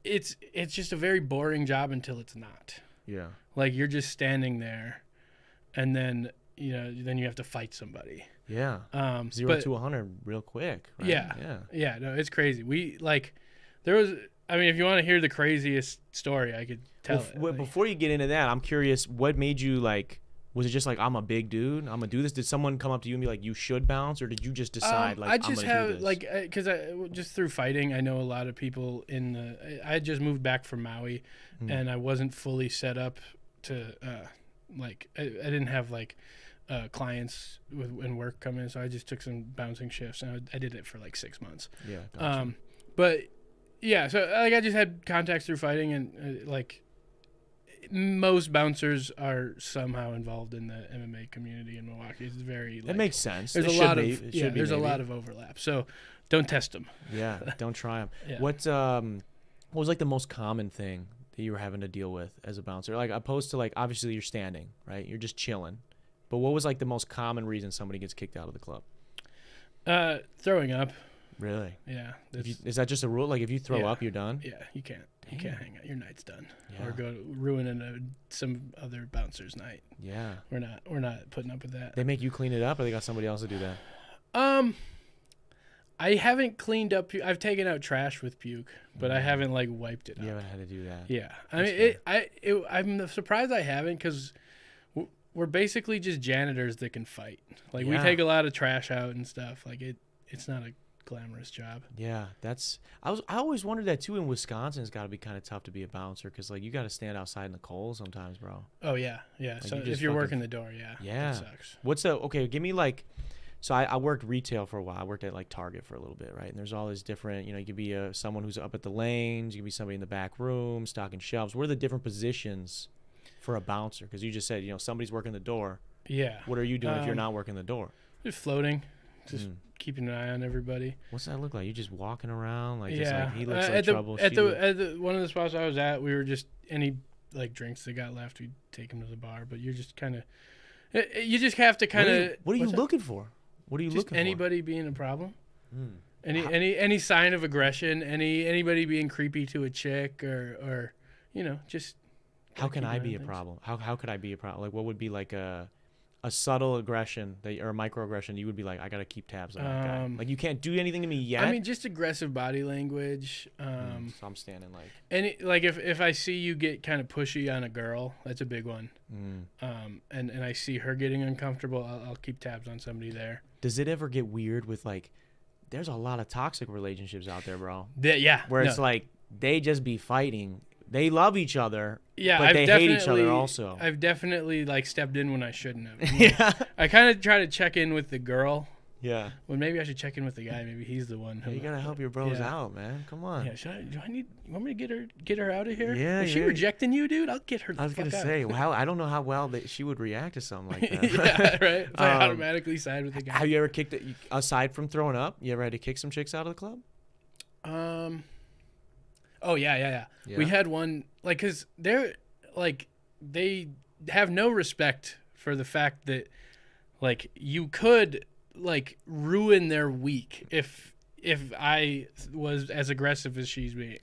it's just a very boring job until it's not. Yeah. Like you're just standing there, and then you have to fight somebody. Yeah. 0 to 100 real quick. Right? Yeah. No, it's crazy. There was. I mean, if you want to hear the craziest story, I could tell it. Before you get into that, I'm curious, what made you like? Was it just like, I'm a big dude, I'm gonna do this? Did someone come up to you and be like, you should bounce, or did you just decide like, I just I'm gonna do this? like because just through fighting, I know a lot of people I had just moved back from Maui, and I wasn't fully set up to I didn't have like clients and work come in, so I just took some bouncing shifts, and I did it for like 6 months. Yeah. Gotcha. But yeah, so like I just had contacts through fighting, and like most bouncers are somehow involved in the MMA community in Milwaukee. It's very that makes sense. There's a lot of overlap. So don't test them. Yeah, don't try them. Yeah. What was like the most common thing that you were having to deal with as a bouncer? Like opposed to like obviously you're standing, right? You're just chilling. But what was like the most common reason somebody gets kicked out of the club? Throwing up. Really? Yeah. Is that just a rule? Like if you throw up, you're done? Yeah, you can't. Damn. You can't hang out. Your night's done. Yeah. Or go ruining some other bouncer's night. Yeah. We're not putting up with that. They make you clean it up, or they got somebody else to do that? I haven't cleaned up. I've taken out trash with puke, but I haven't like wiped it You up. haven't had to do that. Yeah, That's I'm surprised I haven't, because we're basically just janitors that can fight. Like we take a lot of trash out and stuff. Like it's not a glamorous job. Yeah, I always wondered that too. In Wisconsin, it's got to be kind of tough to be a bouncer, because like you got to stand outside in the cold sometimes, bro. Oh yeah. Like So if you're working the door, yeah, that sucks. Give me like, so I worked retail for a while. I worked at like Target for a little bit, right? And there's all these different, you could be someone who's up at the lanes, you could be somebody in the back room stocking shelves. What are the different positions for a bouncer? Because you just said somebody's working the door. Yeah. What are you doing if you're not working the door? Just floating, just keeping an eye on everybody. What's that look like? You just walking around like, yeah. just like he looks like trouble. At one of the spots I was at, we were just any like drinks that got left, we'd take them to the bar. But you're just kind of, you just have to kind of. What are you looking for? What are you looking for? Anybody being a problem. Any sign of aggression, anybody being creepy to a chick, or just. How can I be a problem? How could I be a problem? Like, what would be like a subtle aggression or a microaggression you would be like, I gotta keep tabs on that guy. Like, you can't do anything to me yet. I mean, just aggressive body language. So I'm standing like. And if I see you get kind of pushy on a girl, that's a big one. And I see her getting uncomfortable, I'll keep tabs on somebody there. Does it ever get weird with like? There's a lot of toxic relationships out there, bro. Where it's like they just be fighting. They love each other, yeah, but they hate each other also. I've definitely like stepped in when I shouldn't have. Yeah. I kind of try to check in with the girl. Yeah. Well, maybe I should check in with the guy. Maybe he's the one. You gotta help your bros out, man. Come on. Yeah. You want me to get her out of here? Yeah. Is she rejecting you, dude? I'll get her. I was gonna say, I don't know how well she would react to something like that. Yeah, right. If I automatically side with the guy. Have you ever kicked it aside from throwing up? You ever had to kick some chicks out of the club? Oh yeah. We had one, like, cause they're like, they have no respect for the fact that like you could like ruin their week if I was as aggressive as she's being.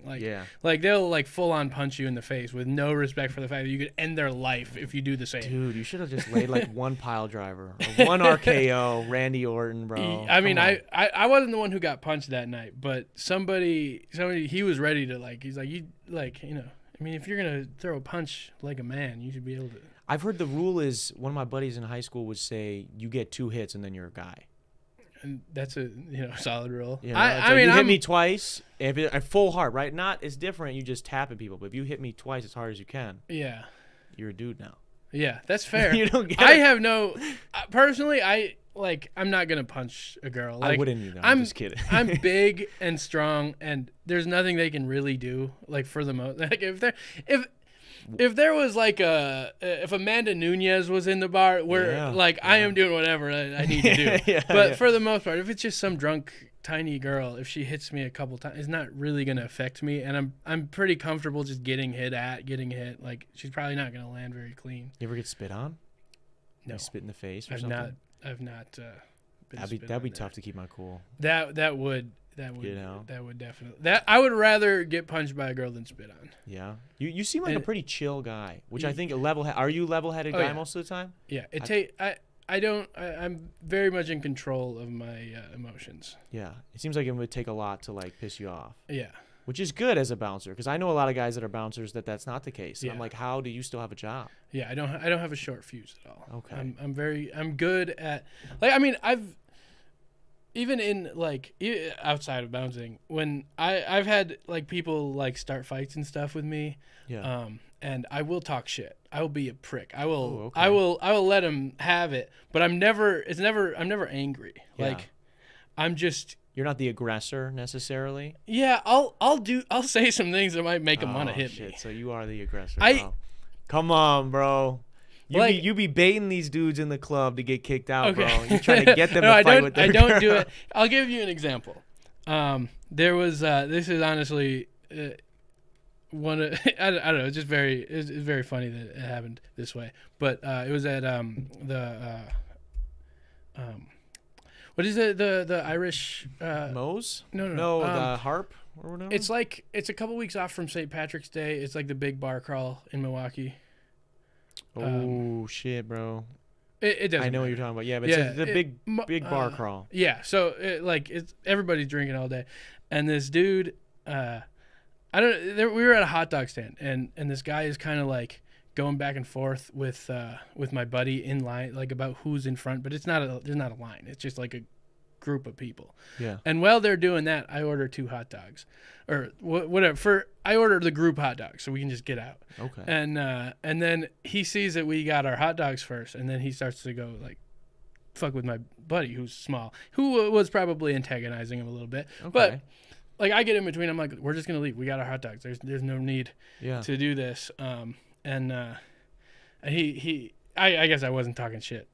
Like they'll like full on punch you in the face with no respect for the fact that you could end their life if you do the same. Dude, you should have just laid like one pile driver or one RKO, Randy Orton, bro. I mean, I wasn't the one who got punched that night, but somebody he was ready to like. He's like, you like, I mean, if you're gonna throw a punch like a man, you should be able to. I've heard the rule is, one of my buddies in high school would say, you get 2 hits and then you're a guy. And that's a solid rule. Yeah, I mean, you hit me twice, if it, at full heart, right? Not, it's different. You just tapping people, but if you hit me twice as hard as you can, you're a dude now. Yeah, that's fair. You don't get I have no. Personally, I'm not gonna punch a girl. Like, I wouldn't either. I'm just kidding. I'm big and strong, and there's nothing they can really do. Like, for the most, like if there was like if Amanda Nunez was in the bar, where I am doing whatever I need to do. But for the most part, if it's just some drunk tiny girl, if she hits me a couple times, it's not really gonna affect me, and I'm pretty comfortable just getting hit. Like, she's probably not gonna land very clean. You ever get spit on? No. You spit in the face or something? I've not. That'd be tough to keep my cool. That would. That would You know? that would definitely that I would rather get punched by a girl than spit on. Yeah. You seem like a pretty chill guy, which I think are you level-headed Oh, guy yeah. most of the time? Yeah, I'm very much in control of my emotions. Yeah. It seems like it would take a lot to like piss you off. Yeah. Which is good as a bouncer, because I know a lot of guys that are bouncers that's not the case. And Yeah. I'm like, how do you still have a job? Yeah, I don't have a short fuse at all. Okay. I'm good at, like, I mean, I've even in like outside of bouncing, when I've had like people like start fights and stuff with me. Yeah. And I will talk shit. I will be a prick. I will Oh, okay. I will let them have it, but I'm never angry. Yeah. Like I'm just, You're not the aggressor necessarily. yeah, I'll say some things that might make them want to hit shit. me. So you are the aggressor, I- bro. Come on, bro. Like- You be baiting these dudes in the club to get kicked out, Okay. bro. You try to get them No, to fight with their I don't do girl. it. I'll give you an example. There was this is honestly one of, I don't know, it's very funny that it happened this way. But it was at what is it, the Irish Moe's? No, the harp or whatever. it's like it's a couple weeks off from St. Patrick's Day. It's like the big bar crawl in Milwaukee. Oh shit, bro. It doesn't I know what matter. you're talking about. Yeah, but Yeah, it's a big bar crawl. Yeah, so it's everybody's drinking all day, and this dude, we were at a hot dog stand, and this guy is kind of like going back and forth with my buddy in line, like about who's in front, but there's not a line. It's just like a group of people. Yeah. And while they're doing that, I order 2 hot dogs, or whatever. I ordered the group hot dogs so we can just get out. Okay. And then he sees that we got our hot dogs first, and then he starts to go like fuck with my buddy who's small, who was probably antagonizing him a little bit. Okay. But like I get in between, I'm like, we're just gonna leave. We got our hot dogs. There's no need to do this. And I guess I wasn't talking shit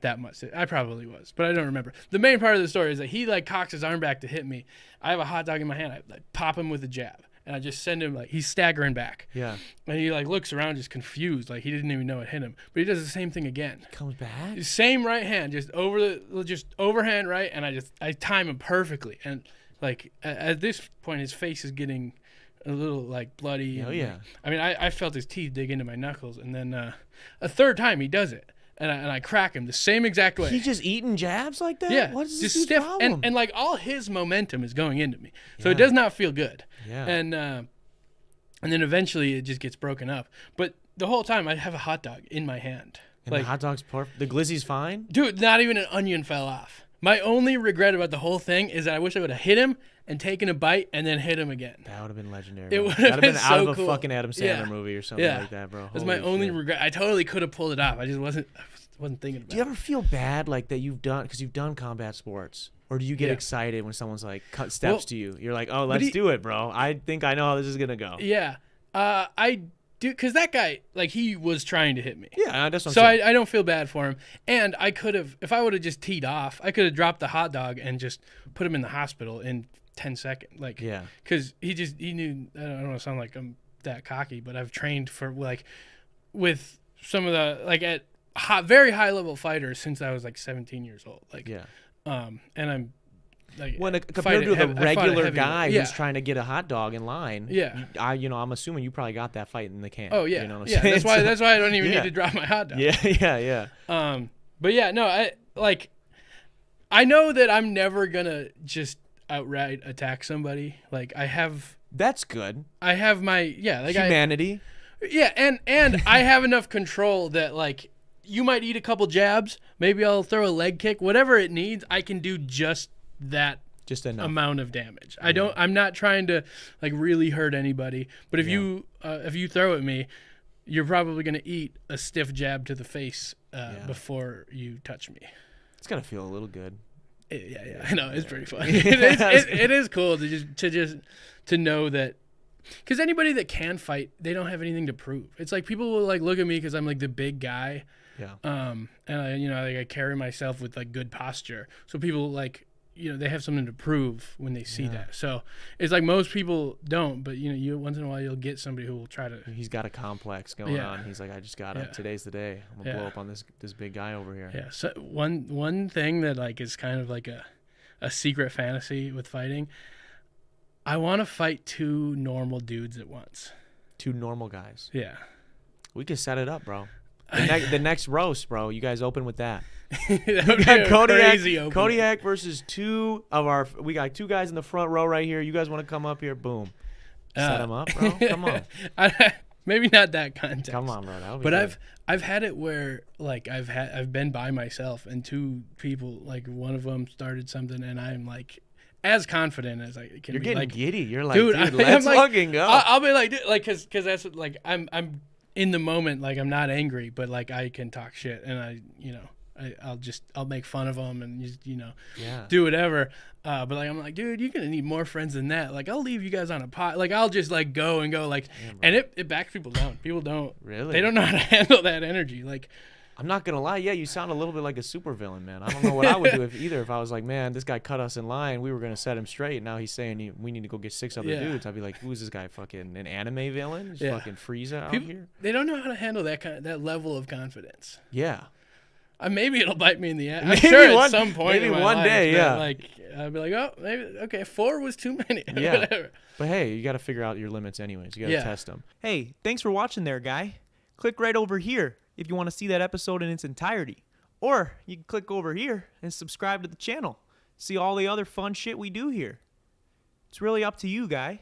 that much. I probably was, but I don't remember. The main part of the story is that he like cocks his arm back to hit me. I have a hot dog in my hand. I like pop him with a jab, and I just send him like he's staggering back. Yeah. And he like looks around just confused, like he didn't even know it hit him. But he does the same thing again. Comes back. Same right hand, just overhand right, and I time him perfectly. And like at this point, his face is getting a little like bloody. Oh yeah. I mean, I felt his teeth dig into my knuckles, and then a third time he does it, and I crack him the same exact way. He's just eating jabs like that. Yeah, What is just this stiff, problem? and like all his momentum is going into me, so it Yeah. does not feel good. Yeah. And then eventually it just gets broken up. But the whole time I have a hot dog in my hand. And Like, the hot dog's perfect. The glizzy's fine. dude, not even an onion fell off. My only regret about the whole thing is that I wish I would have hit him and taken a bite and then hit him again. That would have been legendary. It bro. would have That'd been out so of a cool. fucking Adam Sandler Yeah. movie or something Yeah. like that, bro. That's my Holy only shit. regret. I totally could have pulled it off. I just wasn't thinking about Do you it. ever feel bad like that you've done combat sports? Or do you get Yeah. excited when someone's like steps Well, to you? You're like, oh, let's do it, bro. I think I know how this is gonna go. Yeah. I do, because that guy, like, he was trying to hit me. Yeah, that's what I'm So saying. I don't feel bad for him. And I could have, if I would have just teed off, I could have dropped the hot dog and just put him in the hospital in 10 seconds. Like, Yeah. because he knew, I don't want to sound like I'm that cocky, but I've trained for, like, with some of the, like, at very high level fighters since I was, like, 17 years old. Like, Yeah. and I'm, like, Compared to the I fought a regular heavyweight. guy Yeah. who's trying to get a hot dog in line, Yeah. I'm assuming you probably got that fight in the can. Oh yeah, You know what I'm yeah. saying? That's why I don't even Yeah. need to drop my hot dog. Yeah. But yeah, no, I know that I'm never gonna just outright attack somebody. Like I have That's good. my like Humanity. and I have enough control that like you might eat a couple jabs, maybe I'll throw a leg kick, whatever it needs, I can do just that Just enough. amount of damage. I'm not trying to like really hurt anybody, but if you throw at me, you're probably going to eat a stiff jab to the face before you touch me. It's gotta feel a little good. Yeah, I know, it's pretty fun. It is cool to know that, because anybody that can fight, they don't have anything to prove. It's like people will like look at me because I'm like the big guy, Yeah. and I carry myself with like good posture, so people like, they have something to prove when they see that. So it's like most people don't, but you once in a while you'll get somebody who will try to. He's got a complex going on. He's like, I just gotta. Today's the day. I'm gonna blow up on this big guy over here. Yeah. So one thing that like is kind of like a secret fantasy with fighting. I want to fight 2 normal dudes at once. 2 normal guys. Yeah. We could set it up, bro. The next roast, bro. You guys open with that. That would be a Kodiak versus 2 of our. We got 2 guys in the front row right here. You guys want to come up here? Boom. Set them up, bro. Come on. Maybe not that context. Come on, bro. But good. I've had it where like I've been by myself and 2 people, like one of them started something and I'm like as confident as I can. You're be. getting Like, giddy. You're like, dude, let's fucking go. I'll be like, dude, like, cause that's what, like I'm in the moment, like I'm not angry, but like I can talk shit and I'll make fun of them and do whatever. But like I'm like, dude, you're gonna need more friends than that. Like I'll leave you guys on a pot. Like I'll just like go like, and it backs people down. People don't really. They don't know how to handle that energy. Like I'm not gonna lie, yeah, you sound a little bit like a supervillain, man. I don't know what I would do if I was like, man, this guy cut us in line. We were gonna set him straight. And now he's saying we need to go get 6 other dudes. I'd be like, who's this guy? Fucking an anime villain? Just fucking Frieza out here. They don't know how to handle that level of confidence. Yeah. Maybe it'll bite me in the ass. I'm sure at some point. Maybe in my one life, day, yeah. Like I'll be like, oh, maybe okay, 4 was too many. Yeah. Whatever. But hey, you got to figure out your limits anyways. You got to test them. Hey, thanks for watching there, guy. Click right over here if you want to see that episode in its entirety. Or you can click over here and subscribe to the channel. See all the other fun shit we do here. It's really up to you, guy.